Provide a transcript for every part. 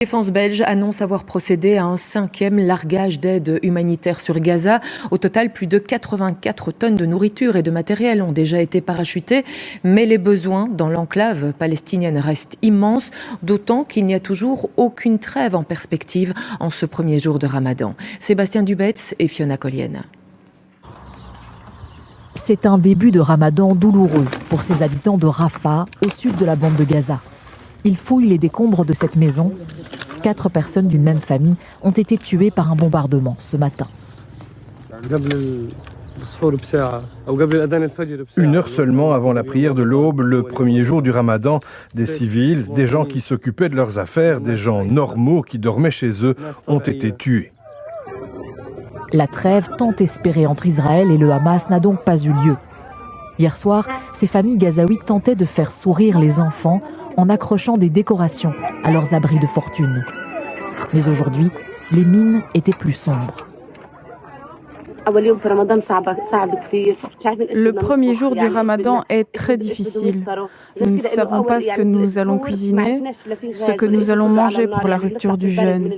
La défense belge annonce avoir procédé à un 5e largage d'aide humanitaire sur Gaza. Au total, plus de 84 tonnes de nourriture et de matériel ont déjà été parachutées. Mais les besoins dans l'enclave palestinienne restent immenses, d'autant qu'il n'y a toujours aucune trêve en perspective en ce premier jour de Ramadan. Sébastien Dubetz et Fiona Collienne. C'est un début de Ramadan douloureux pour ces habitants de Rafah, au sud de la bande de Gaza. Ils fouillent les décombres de cette maison. 4 personnes d'une même famille ont été tuées par un bombardement ce matin. Une heure seulement avant la prière de l'aube, le premier jour du Ramadan, des civils, des gens qui s'occupaient de leurs affaires, des gens normaux qui dormaient chez eux, ont été tués. La trêve tant espérée entre Israël et le Hamas n'a donc pas eu lieu. Hier soir, ces familles gazaouites tentaient de faire sourire les enfants en accrochant des décorations à leurs abris de fortune. Mais aujourd'hui, les mines étaient plus sombres. Le premier jour du Ramadan est très difficile. Nous ne savons pas ce que nous allons cuisiner, ce que nous allons manger pour la rupture du jeûne.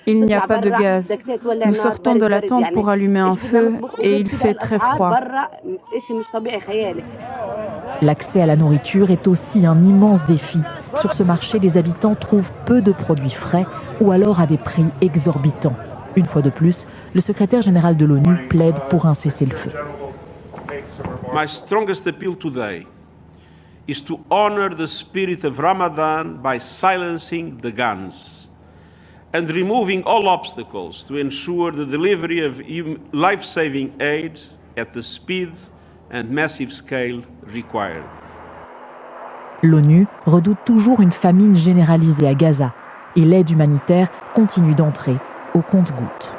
Il n'y a pas de gaz. Nous sortons de la tente pour allumer un feu et il fait très froid. L'accès à la nourriture est aussi un immense défi. Sur ce marché, les habitants trouvent peu de produits frais ou alors à des prix exorbitants. Une fois de plus, le secrétaire général de l'ONU plaide pour un cessez-le-feu. My strongest appeal today is to honor the spirit of Ramadan by silencing the guns and removing all obstacles to ensure the delivery of life-saving aid at the speed and massive scale required. L'ONU redoute toujours une famine généralisée à Gaza et l'aide humanitaire continue d'entrer au compte-gouttes.